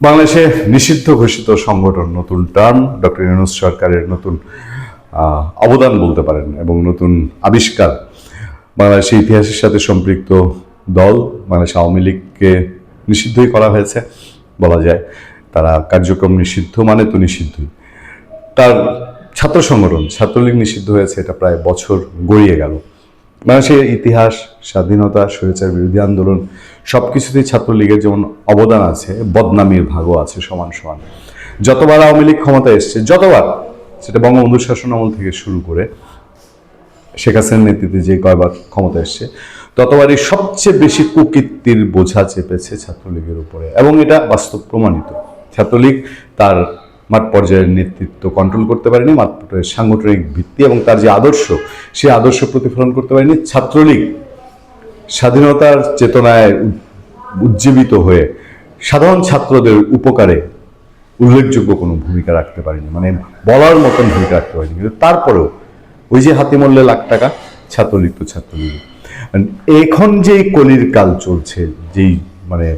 বাংলাদেশে নিষিদ্ধ ঘোষিত সংগঠন, নতুন টার্ম, ডক্টর ইউনূস সরকারের নতুন অবদান বলতে পারেন এবং নতুন আবিষ্কার। বাংলাদেশের ইতিহাসের সাথে সম্পৃক্ত দল বাংলাদেশ আওয়ামী লীগকে নিষিদ্ধই করা হয়েছে বলা যায়। তারা কার্যক্রম নিষিদ্ধ মানে তো নিষিদ্ধই। তার ছাত্র সংগঠন ছাত্রলীগ নিষিদ্ধ হয়েছে, এটা প্রায় বছর গড়িয়ে গেল। বাংলাদেশের ইতিহাস, স্বাধীনতা, স্বৈরাচার বিরোধী আন্দোলন সবকিছুতেই ছাত্রলীগের যেমন অবদান আছে, বদনামির ভাগও আছে সমান সমান। যতবার আওয়ামী লীগ ক্ষমতায় এসছে, যতবার, সেটা বঙ্গবন্ধু শাসন আমল থেকে শুরু করে শেখ হাসিনার নেতৃত্বে যে কয়বার ক্ষমতা এসছে, ততবারই সবচেয়ে বেশি কুকীর্তির বোঝা চেপেছে ছাত্রলীগের উপরে, এবং এটা বাস্তব প্রমাণিত। ছাত্রলীগ তার মাঠ পর্যায়ের নেতৃত্ব কন্ট্রোল করতে পারেনি, মাঠ পর্যায়ের সাংগঠনিক ভিত্তি এবং তার যে আদর্শ, সেই আদর্শ প্রতিফলন করতে পারেনি। ছাত্রলীগ স্বাধীনতার চেতনায় উজ্জীবিত হয়ে সাধারণ ছাত্রদের উপকারে উল্লেখযোগ্য কোনো ভূমিকা রাখতে পারেনি, মানে বলার মতন ভূমিকা রাখতে পারেনি। কিন্তু তারপরেও ওই যে হাতি মূল্যে লাখ টাকা, ছাত্রলীগ তো ছাত্রলীগ। এখন যেই কলির কাল চলছে, যেই মানে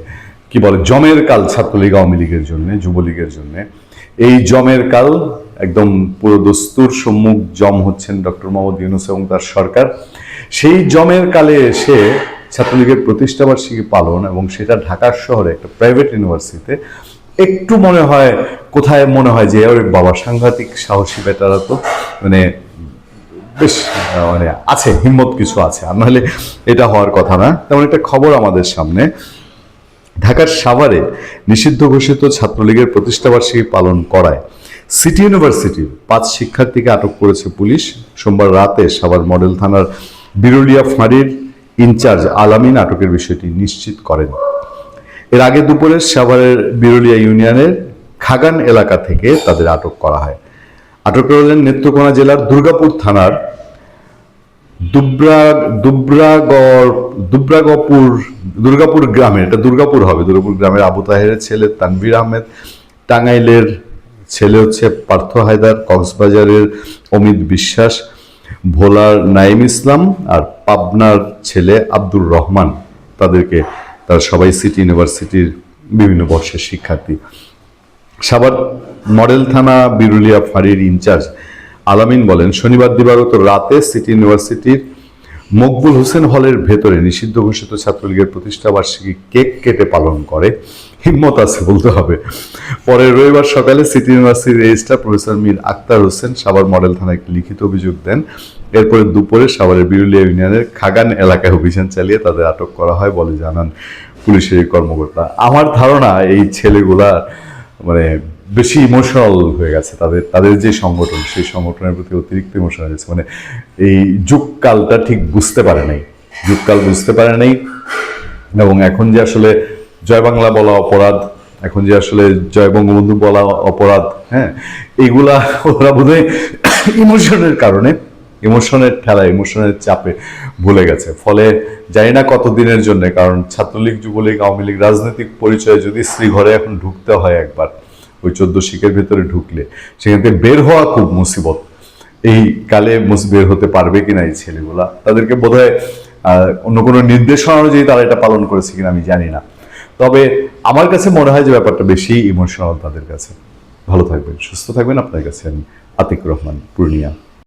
কি বলে জমের কাল ছাত্রলীগ আওয়ামী লীগের জন্য, যুবলীগের জন্য, এই জমের কাল একদম পুরো দস্তুর সম্মুখ জম হচ্ছেন ডক্টর মোহাম্মদ ইউনূস এবং তার সরকার। সেই জমের কালে এসে ছাত্রলীগের প্রতিষ্ঠাবার্ষিকী পালন, এবং সেটা ঢাকার শহরে একটা প্রাইভেট ইউনিভার্সিটিতে, একটু মনে হয় কোথায় মনে হয় যে ওর বাবা সাংঘাতিক সাহসী বেটারা তো মানে বেশ মানে আছে, হিম্মত কিছু আছে, আর নাহলে এটা হওয়ার কথা না। তেমন একটা খবর আমাদের সামনে। ঢাকার সাভারে নিষিদ্ধ ঘোষিত ছাত্রলীগের প্রতিষ্ঠাবার্ষিকী পালন করায় সিটি ইউনিভার্সিটির 5 শিক্ষার্থীকে আটক করেছে পুলিশ। সোমবার রাতে সাভার মডেল থানার বিরুলিয়া ফাঁড়ির ইনচার্জ আলামিন আটকের বিষয়টি নিশ্চিত করেন। এর আগে দুপুরে সাভারের বিরুলিয়া ইউনিয়নের খাগান এলাকা থেকে তাদের আটক করা হয়। আটক হলেন নেত্রকোনা জেলার দুর্গাপুর থানার দুর্গাপুর গ্রামের, এটা দুর্গাপুর হবে, দুর্গাপুর গ্রামের আবু তাহেরের ছেলে তানভীর আহমেদ, টাঙ্গাইলের ছেলে হচ্ছে পার্থ হায়দার, কক্সবাজারের অমিত বিশ্বাস, ভোলার নাইম ইসলাম আর পাবনার ছেলে আব্দুর রহমান। তারা সবাই সিটি ইউনিভার্সিটির বিভিন্ন বর্ষের শিক্ষার্থী। সাভার মডেল থানা বিরুলিয়া ফাঁড়ির ইনচার্জ আলামিন বলেন, শনিবার দিবাগত রাতে সিটি ইউনিভার্সিটির মকবুল হোসেন হলের ভেতরে নিষিদ্ধ ঘোষিত ছাত্রলীগের প্রতিষ্ঠাবার্ষিকী কেক কেটে পালন করে। হিম্মত আছে বলতে হবে। পরে রবিবার সকালে সিটি ইউনিভার্সিটির registrar professor Mir Akhtar Hossain Savar model থানায় একটি লিখিত অভিযোগ দেন। এরপরে দুপুরে সাভারের বিরুলিয়া ইউনিয়নের খাগান এলাকায় অভিযান চালিয়ে তাদের আটক করা হয় বলে জানান পুলিশের কর্মকর্তা। আমার ধারণা এই ছেলেগুলা মানে বেশি ইমোশনাল হয়ে গেছে, তাদের যে সংগঠন, সেই সংগঠনের প্রতি অতিরিক্ত ইমোশনাল হয়েছে। মানে এই যুগকালটা ঠিক বুঝতে পারে নাই, যুগকাল বুঝতে পারে নাই। এবং এখন যে আসলে জয় বাংলা বলা অপরাধ, এখন যে আসলে জয় বঙ্গবন্ধু বলা অপরাধ, হ্যাঁ, এগুলা ওরা বোধহয় ইমোশনের কারণে, ইমোশনের ঠেলা, ইমোশনের চাপে ভুলে গেছে। ফলে জানি না কতদিনের জন্য, কারণ ছাত্রলীগ, যুবলীগ, আওয়ামী লীগ রাজনৈতিক পরিচয়ে যদি শ্রীঘরে এখন ঢুকতে হয় একবার, ওই 14 শিখের ভেতরে ঢুকলে সেখান থেকে বের হওয়া খুব মুসিবত। এই কালে বের হতে পারবে কিনা এই ছেলেগুলা, তাদেরকে বোধহয় অন্য কোনো নির্দেশনা অনুযায়ী তারা এটা পালন করেছে কিনা আমি জানি না। তবে আমার কাছে মনে হয় যে ব্যাপারটা বেশি ইমোশনাল তাদের কাছে। ভালো থাকবেন, সুস্থ থাকবেন। আপনার কাছে আমি আতিক রহমান, পূর্ণিয়া।